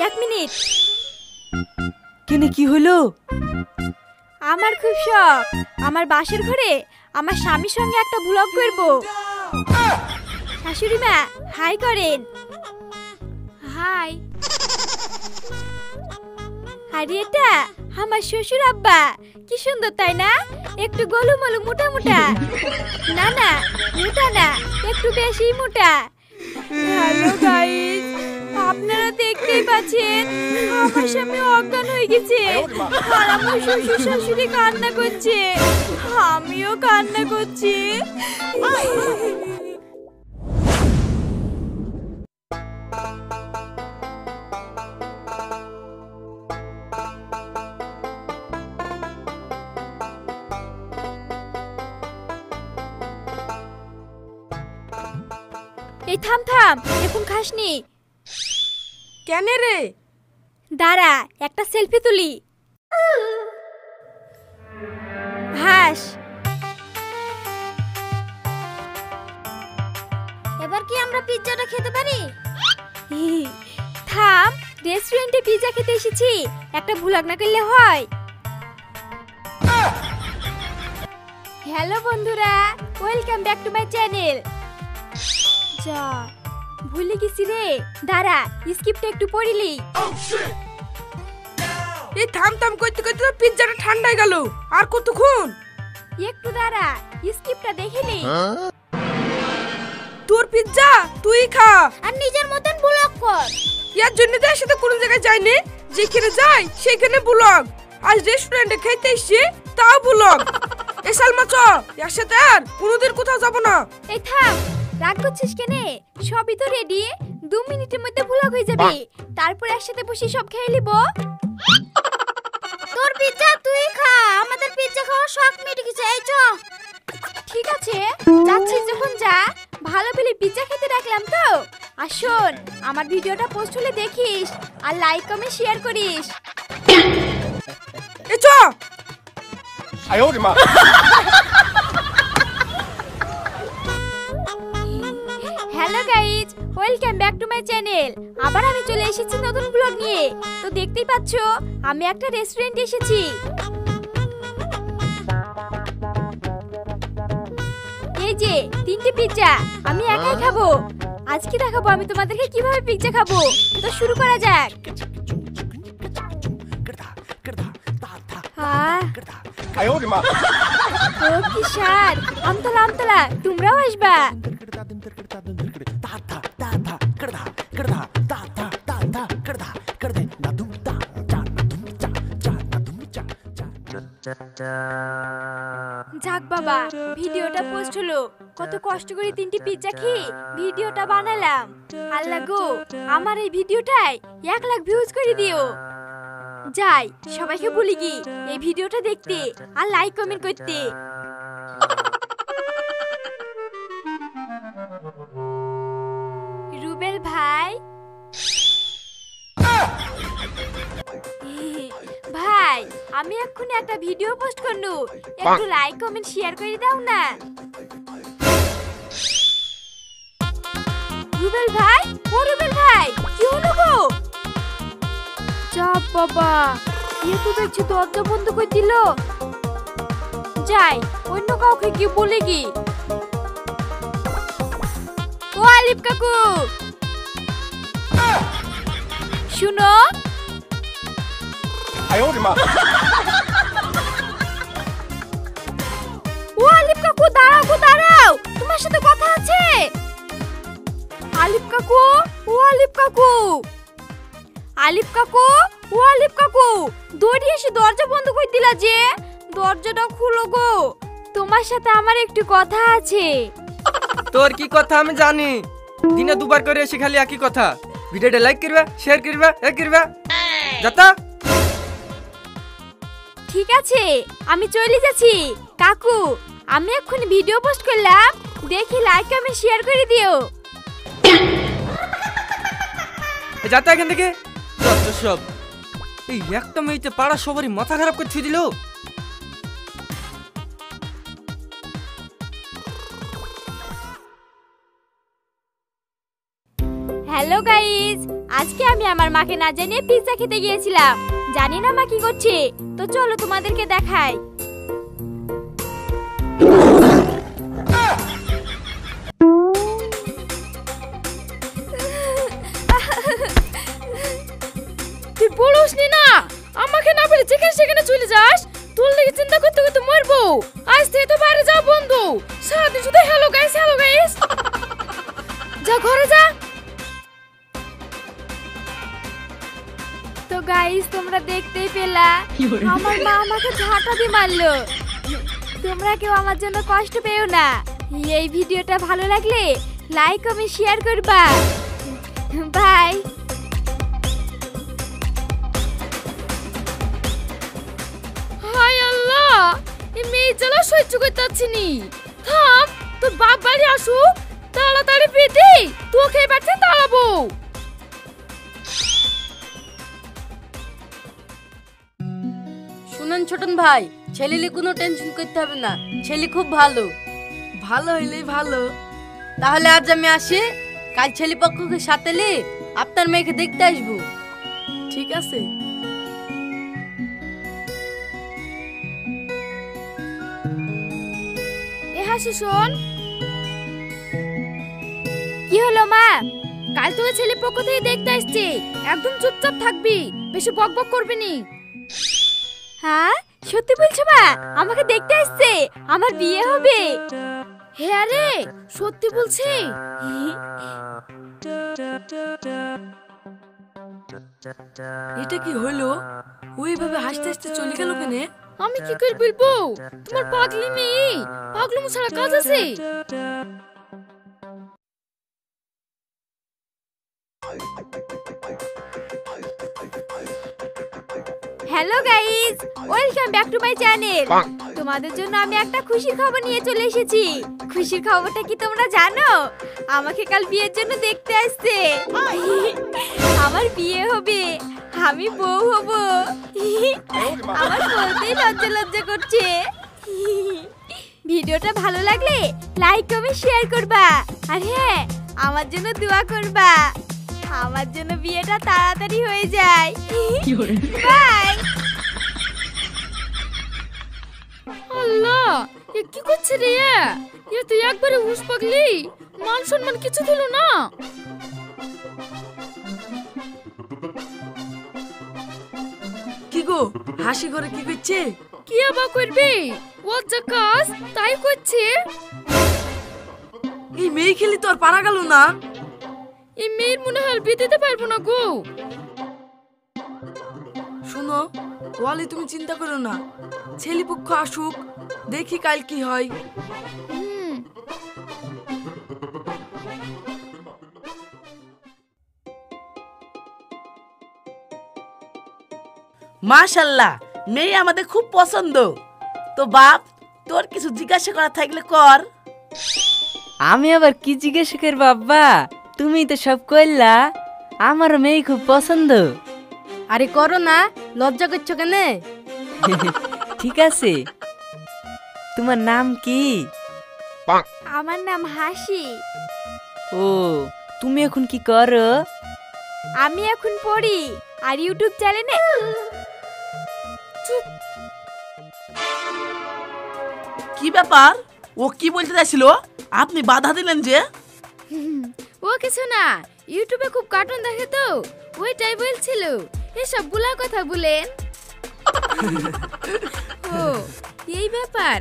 এক মিনিট। কেনে কি হলো? আমার খুব শখ আমার বাসের ঘরে আমার স্বামীর সঙ্গে একটা ব্লগ করব। শাশুড়ি মা হাই করেন। হাই। আরে এটা আমার শ্বশুর আব্বা, কি সুন্দর তাই না? একটু গোলুমলু মোটা মোটা। না না মোটা না, একটু বেশি মোটা। হ্যালো গাইস, আপনারা দেখতেই পাচ্ছেন আমার স্বামী অজ্ঞান হয়ে গেছে আর আমার শ্বশুর শাশুড়ি কান্না করছে, আমিও কান্না করছি। এই থাম থাম, এখন খাসনি কেন রে? দাঁড়া একটা সেলফি তুলি। হাস। এবার কি আমরা পিৎজাটা খেতে পারি? থাম, রেস্টুরেন্টে পিৎজা খেতে এসেছি, একটা ভুলাগ না করলে হয়। হ্যালো বন্ধুরা, welcome back to my channel. যা ভুলে গেছি রে, দাঁড়া স্ক্রিপ্টটা একটু পড়িলি। এই থাম থাম করতে করতে তো পিৎজাটা ঠান্ডা হয়ে গেল, আর কতক্ষণ? একটু দাঁড়া, স্ক্রিপ্টটা দেখিনি। তোর পিৎজা তুই খা আর নিজের মতন ব্লগ কর। ইয়ার জন্য তো সাথে কোনো জায়গায় যাইনি, যেখানে যাই সেখানে ব্লগ। আজ রেস্টুরেন্টে খেতে এসেছি, তাও ব্লগ। এ সালমা চ, এর সাথে আর কোনোদিন কোথাও যাব না। এই থাম, রাগ করছিস কেনে? সবই তো রেডি, 2 মিনিটের মধ্যে ব্লগ হয়ে যাবে, তারপর একসাথে বসে সব খেয়ে নিব। তোর পিৎজা তুই খা, আমাদের পিৎজা খাওয়ার শখ মিটে গেছে। এই চ। ঠিক আছে, যাচ্ছিস যখন যা, ভালো পেলে পিৎজা খেতে রাখলাম তো। আর শোন, আমার ভিডিওটা পোস্ট হলে দেখিস আর লাইক কমেন্ট শেয়ার করিস। এ চ। আয়ো রে মা। Hello guys, welcome back to my channel. আবার আমি চলে এসেছি নতুন ব্লগ নিয়ে। তো দেখতেই পাচ্ছো আমি একটা রেস্টুরেন্টে এসেছি। এই যে 3টে পিৎজা আমি একাই খাবো। আজকে দেখাবো আমি তোমাদেরকে কিভাবে পিৎজা খাবো। তো শুরু করা যাক। আয়ো রে মা। ও কি স্বাদ, আমতলা আমতলা, তোমরাও আসবা। যাক বাবা, ভিডিওটা পোস্ট হলো। কত কষ্ট করে 3টি পিৎজা খেয়ে ভিডিওটা বানালাম। আল্লাহ গো, আমার এই ভিডিওটায় 1 লাখ ভিউজ করে দিও। যাই, সবাইকে বলি কি এই ভিডিওটা দেখতে আর লাইক কমেন্ট করতে। রুবেল ভাই, ভাই আমি এক্ষুনি একটা ভিডিও পোস্ট করনু, একটু লাইক কমেন্ট শেয়ার করে দাও না। রুবেল ভাই, ও রুবেল ভাই, কি হলো গো? চাপ বাবা, এ তো দেখছি দরজা বন্ধ করে দিল। যাই, অন্য কাউকে কি বলে কি। ও আলিফ কাকু, শুনো। আয়ো রে মা। ও আলিফ কাকু দাঁড়াও গো, দাঁড়াও, তোমার সাথে কথা আছে। আলিফ কাকু, ও আলিফ কাকু, আলিফ কাকু, ও আলিফ কাকু, দৌড়ে এসে দরজা বন্ধ করে দিলা যে। দরজাটা খুলো গো, তোমার সাথে আমার একটু কথা আছে। তোর কি কথা আমি জানি, দিনে 2বার করে এসে খালি একই কথা। ভিডিওটা লাইক করবা, শেয়ার করবা, করবা যাতা। ঠিক আছে, আমি চলে যাচ্ছি। কাকু, আমি এক্ষুনি ভিডিও পোস্ট করলাম, দেখি লাইক কমেন্ট শেয়ার করে দিও। যাতা এখান থেকে। সব এই একটা মেয়েতে পাড়া সবারই মাথা খারাপ করে ছুঁয়ে দিল। হ্যালো গাইস, গাইস, আজকে আমি আমার মাকে না জানিয়ে পিৎজা খেতে গিয়েছিলাম। জানি না মা কি করছে, তো চলো তোমাদেরকে দেখাই। তুই বলিস নি না, আমাকে না বলে যেখানে সেখানে চলে যাস। তোর লেগে চিন্তা করতে করতে মরবো। আজ থেকে তো বাইরে যাও বন্ধু, সারাদিন শুধু হ্যালো গাইস হ্যালো গাইস। যা ঘরে যা। তো গাইস, তোমরা দেখতেই পেলা আমার মা আমাকে ঝাঁটা দিয়ে মারলো। তোমরা কেউ আমার জন্য কষ্ট পেও না। এই ভিডিওটা ভালো লাগলে লাইক কমেন্ট শেয়ার করবা। বাই। হায় আল্লাহ, এই মেয়ে জ্বালা সহ্য করতে পারছি নি। থাম, তোর বাপ বাড়ি আসুক, তাড়াতাড়ি পেতে তোকে বাড়িতে তাড়াবো। শুনুন ছোটন ভাই, ছেলেলি কোনো টেনশন করতে হবে না, ছেলে খুব ভালো। ভালো হইলেই ভালো। তাহলে আজ আমি আসি, কাল ছেলে পক্ষকে সাথে লি আপনার মেয়েকে দেখতে আসবো। ঠিক আছে। এ হাসি শোন, কি হলো মা? কাল তোকে ছেলে পক্ষ থেকে দেখতে আসছে। একদম চুপচাপ থাকবি, বেশি বকবক করবি নি। হ্যাঁ, সত্যি বলছো মা? আমাকে দেখতে আসছে, আমার বিয়ে হবে। হ্যাঁ রে, সত্যি বলছি। এটা কি হলো? ওইভাবে হাসতে হাসতে চলে গেল কেন? আমি কি করে বলবো? তোমার পাগলি মেয়ে, পাগলু ছাড়া কাজ আছে? Hello guys, welcome back to my channel. তোমাদের জন্য আমি একটা খুশির খবর নিয়ে চলে এসেছি। খুশির খবরটা কি তোমরা জানো? আমাকে কাল বিয়ের জন্য দেখতে আসছে। আমার বিয়ে হবে, আমি বউ হব। আমার বলতেই লজ্জা লজ্জা করছে। ভিডিওটা ভালো লাগলে লাইক কমেন্ট শেয়ার করবা, আর হ্যাঁ, আমার জন্য দোয়া করবা। আমার জন্য বিয়েটা তাড়াতাড়ি হয়ে যায়। বাই। আল্লাহ, এ কি করছে রে? এ তুই একবারে হুশ পাগলি, মান সম্মান কিছু দিল না। কি গো, হাসি ঘরে কি করছে? কি আবার করবি? ও যা কাজ তাই করছে। এই মেয়ে খেলি তো আর পারা গেল না। এই মেয়ের মনে হয় বিয়ে দিতে পারবো না গো। শোনো ওয়ালি, তুমি চিন্তা করো না, ছেলে পক্ষ আসুক, দেখি কাল কি হয়। মাশাল্লাহ, মেয়ে আমাদের খুব পছন্দ। তো বাপ, তোর কিছু জিজ্ঞাসা করা থাকলে কর। আমি আবার কি জিজ্ঞাসা করবো আব্বা? তুমি তো সব কইলা। আমার মেয়ে খুব পছন্দ। আরে করো না, লজ্জা করছো কেন? ঠিক আছে, তোমার নাম কি? আমার নাম হাসি। ও, তুমি এখন কি করো? আমি এখন পড়ি আর ইউটিউব চ্যানেলে। কি ব্যাপার? ও কি বলতে চাইছিল? আপনি বাধা দিলেন যে? ও কিছু না, ইউটিউবে খুব কার্টুন দেখে তো, ওইটাই বলছিল। এসব বুলা কথা বলেন। ও, এই ব্যাপার।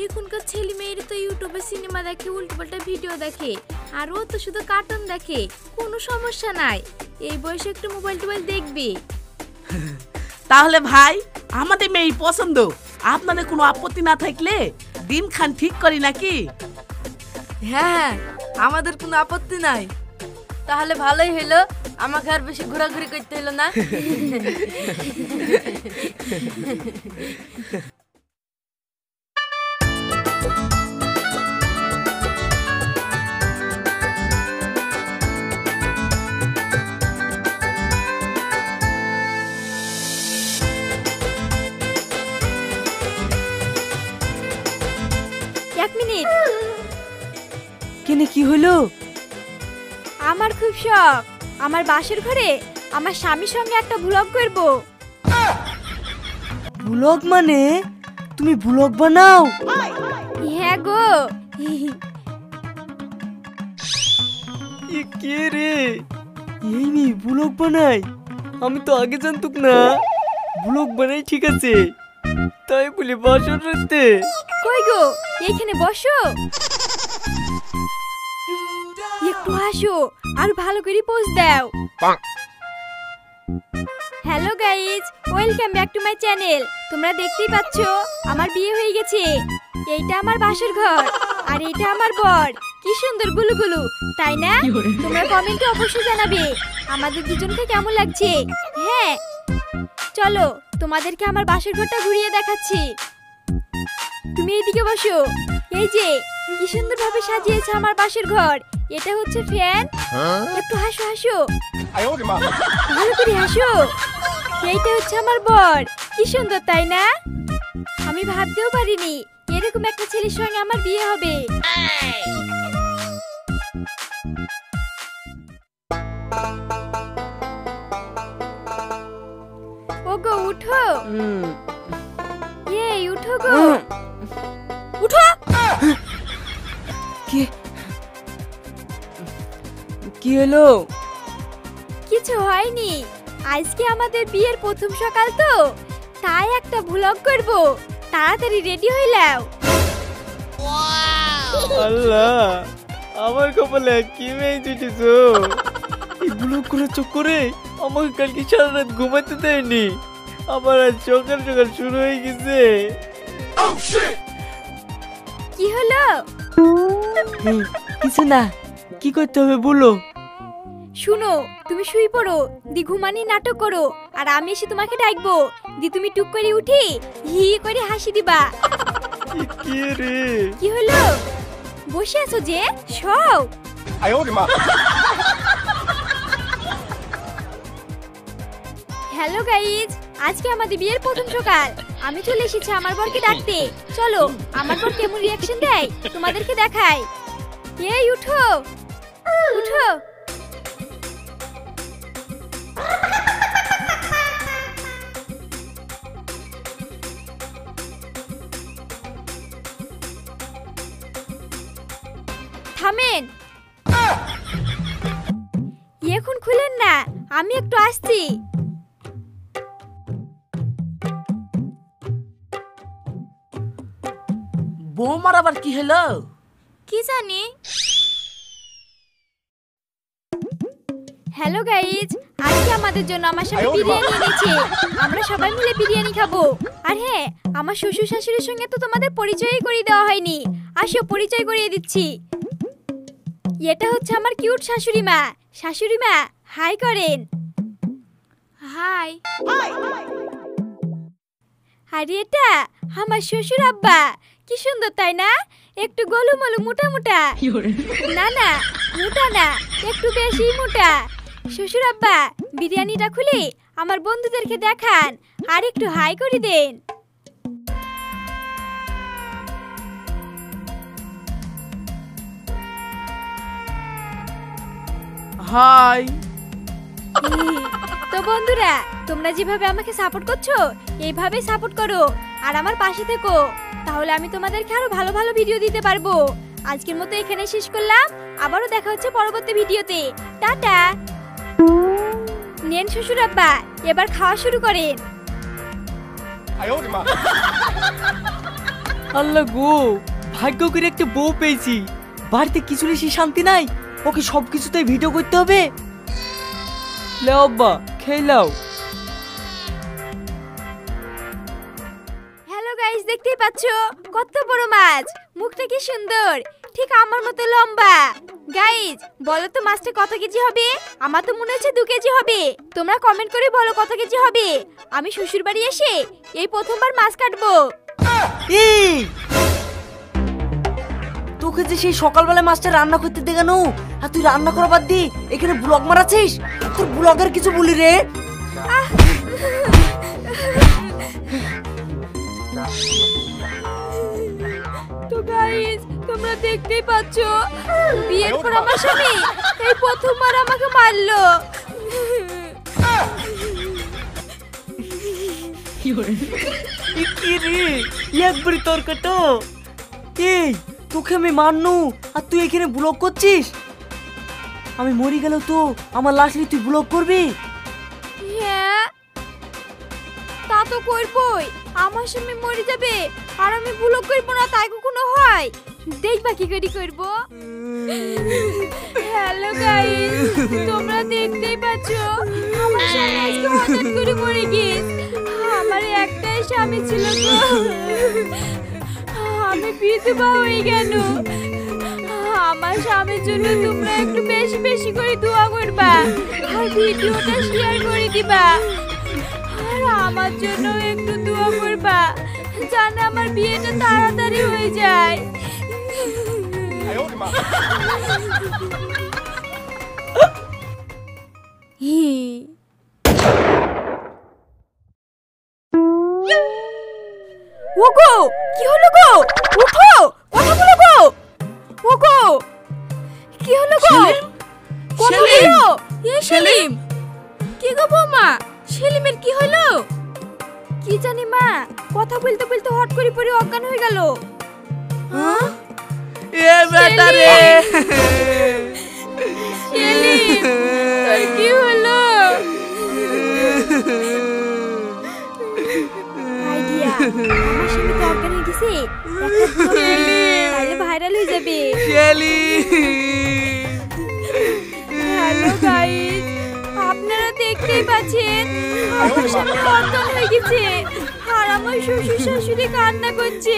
এখনকার ছেলে মেয়েরা তো ইউটিউবে সিনেমা দেখে, উল্টোপাল্টা ভিডিও দেখে, আর ও তো শুধু কার্টুন দেখে। কোনো সমস্যা নাই, এই বয়সে একটু মোবাইল টোবাইল দেখবি। তাহলে ভাই, আমাদের মেয়ে পছন্দ। আপনাদের কোনো আপত্তি না থাকলে দিন খান ঠিক করি নাকি? হ্যাঁ, আমাদের কোনো আপত্তি নাই। তাহলে ভালোই হইলো, আমাকে আর বেশি ঘোরাঘুরি করতে হলো না। এক মিনিট। কেনে কি হলো? আমার খুব শখ, আমার বাসর ঘরে আমার স্বামীর সঙ্গে একটা ব্লগ করব। ব্লগ মানে তুমি ব্লগ বানাও? হ্যাঁ গো। কে রে এই নি ব্লগ বানাই? আমি তো আগে জানতুক না। ব্লগ বানাই ঠিক আছে, তাই বলে বাসর রাখতে? কই গো, এইখানে বসো, একটু হাসো আর ভালো করে পোজ দাও। Hello guys, welcome back to my channel. তোমরা দেখতেই পাচ্ছ আমার বিয়ে হয়ে গেছে। এইটা আমার বাসর ঘর আর এইটা আমার বর। কি সুন্দর গুলুগুলু, তাই না? তোমরা কমেন্টে অবশ্যই জানাবে আমাদের দুজনকে কেমন লাগছে। হ্যাঁ চলো তোমাদেরকে আমার বাসর ঘরটা ঘুরিয়ে দেখাচ্ছি। তুমি এইদিকে বসো। এই যে কি সুন্দর ভাবে সাজিয়েছে আমার বাসর ঘর। এটা হচ্ছে ফ্যান। একটু হাসো হাসো, 哎呦我的妈！ ভালো করে হাসো। এইটা হচ্ছে আমার বর। কি সুন্দর তাই না? আমি ভাবতেও পারিনি এরকম একটা ছেলের সঙ্গে আমার বিয়ে হবে। ওগো উঠো, এই উঠো গো, উঠো। কি হলো? কিছু হয়নি, আজকে আমাদের বিয়ের প্রথম সকাল তো, তাই একটা ভ্লগ করব। তাড়াতাড়ি রেডি হয়ে নাও। আল্লাহ, আমার কপালে কি মেয়ে জুটেছো। এই ব্লগ করার চক্করে আমাকে কালকে সারা রাত ঘুমাতে দেয়নি। আবার আজ সকাল সকাল শুরু হয়ে গেছে। কি হলো? কিছু না, কি করতে হবে বলো। শুনো, তুমি শুয়ে পড়ো, দি ঘুমানি নাটক করো, আর আমি এসে তোমাকে ডাকবো। দি তুমি টুক করে উঠি হি করে হাসি দিবা। কি রে? কি হলো? বসে আছো যে, শোও। 哎呦我的妈！ হ্যালো গাইজ, আজকে আমাদের বিয়ের প্রথম সকাল। আমি চলে এসেছি আমার বরকে ডাকতে। চলো আমার বর কেমন রিয়াকশন দেয় তোমাদেরকে দেখাই। এই উঠো উঠো। থামেন, এখন খুলেন না, আমি একটু আসছি। বৌমার আবার কি হলো? কি জানি। হ্যালো গাইজ, আজকে আমাদের জন্য আমার সাথে বিরিয়ানি এনেছে। আমরা সবাই মিলে বিরিয়ানি খাবো। আর হ্যাঁ, আমার শ্বশুর শাশুড়ির সঙ্গে তো তোমাদের পরিচয়ই করিয়ে দেওয়া হয়নি। আসো পরিচয় করিয়ে দিচ্ছি। এটা হচ্ছে আমার কিউট শাশুড়ি মা। শাশুড়ি মা হাই করেন। হাই। আর এটা আমার শ্বশুর আব্বা। কি সুন্দর তাই না? একটু গোলুমলু মোটা মোটা। না না মোটা না, একটু বেশি মোটা। শ্বশুর আব্বা, বিরিয়ানিটা খুলে আমার বন্ধুদেরকে দেখান আর একটু হাই করে দেন। হাই। তো বন্ধুরা, তোমরা যেভাবে আমাকে সাপোর্ট করছো এইভাবেই সাপোর্ট করো আর আমার পাশে থেকো, তাহলে আমি তোমাদেরকে আরো ভালো ভালো ভিডিও দিতে পারবো। আজকের মতো এখানে শেষ করলাম, আবারও দেখা হচ্ছে পরবর্তী ভিডিওতে। টাটা। নেন শ্বশুর আব্বা, এবার খাওয়া শুরু করেন। 哎呦我的妈！ আল্লাহ গো, ভাগ্য করে একটা বউ পেয়েছি। বাড়িতে কিছু বেশি শান্তি নাই, ওকে সব কিছুতেই ভিডিও করতে হবে। লাও আব্বা, খেয়ে লাও। হ্যালো গাইস, দেখতেই পাচ্ছো কত বড় মাছ, মুখটা কি সুন্দর, ঠিক আমার মতো লম্বা। গাইস বলো তো মাছটা কত কেজি হবে? আমার তো মনে হচ্ছে 2 কেজি হবে। তোমরা কমেন্ট করে বলো কত কেজি হবে। আমি শ্বশুর বাড়ি এসে এই প্রথমবার মাছ কাটবো। এই তোকে যে সেই সকালবেলা মাছটা রান্না করতে দেখানো, আর তুই রান্না করা বাদ দি এখানে ব্লগ মারাছিস। তোর ব্লগের কিছু বলি রে। তো গাইস তোমরা তোমরা দেখতেই পাচ্ছ বিয়ের পর আমার স্বামী এই প্রথমবার আমাকে মারলো। কি রে একবারই তর্কটা। এই তোকে আমি মারনু আর তুই এখানে ব্লক করছিস? আমি মরে গেল তো আমার লাশ নিয়ে তুই ব্লক করবি? হ্যাঁ তা তো করবই, আমার স্বামী মরে যাবে আর আমি ব্লক করবো না তাই কখনো হয়? দেখবা কি করে করবো। হ্যালো গাইস, তোমরা দেখতেই পাচ্ছ আমার স্বামী আজকে হঠাৎ করে মরে গেছে। আমার একটাই স্বামী ছিল গো, আমি বিধবা হয়ে গেল। আমার স্বামীর জন্য তোমরা একটু বেশি বেশি করে দোয়া করবা আর ভিডিওটা শেয়ার করে দিবা। আর আমার জন্য একটু দোয়া করবা জানে আমার বিয়েটা তাড়াতাড়ি হয়ে যায়। 哎呦我的妈！ ওগো কি হলো গো? উঠো, কথা বলো গো। ওগো কি হলো গো? কথা সেলিম! বলো। এ সেলিম, কি গো বৌমা, সেলিমের কি হলো? কি জানি মা, কথা বলতে বলতে হট করে পড়ে অজ্ঞান হয়ে গেল। এ বেটা রে! সেলিম তোর কি হলো? আইডিয়া, আমার স্বামী তো অজ্ঞান হয়ে গেছে, তাহলে ভাইরাল হয়ে যাবে। হ্যালো গাইস, আপনারা দেখতেই পাচ্ছেন আমার স্বামী অজ্ঞান হয়ে গেছে আর আমার শ্বশুর শাশুড়ি কান্না করছে,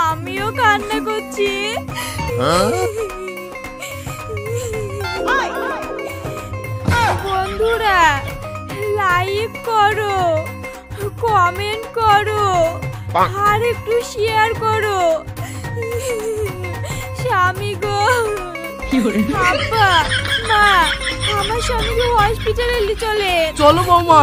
আমিও কান্না করছি। বন্ধুরা লাইক করো, কমেন্ট করো আর একটু শেয়ার করো। স্বামী গো, আব্বা মা, আমার স্বামীকে হসপিটালে চলে। চলো বৌমা।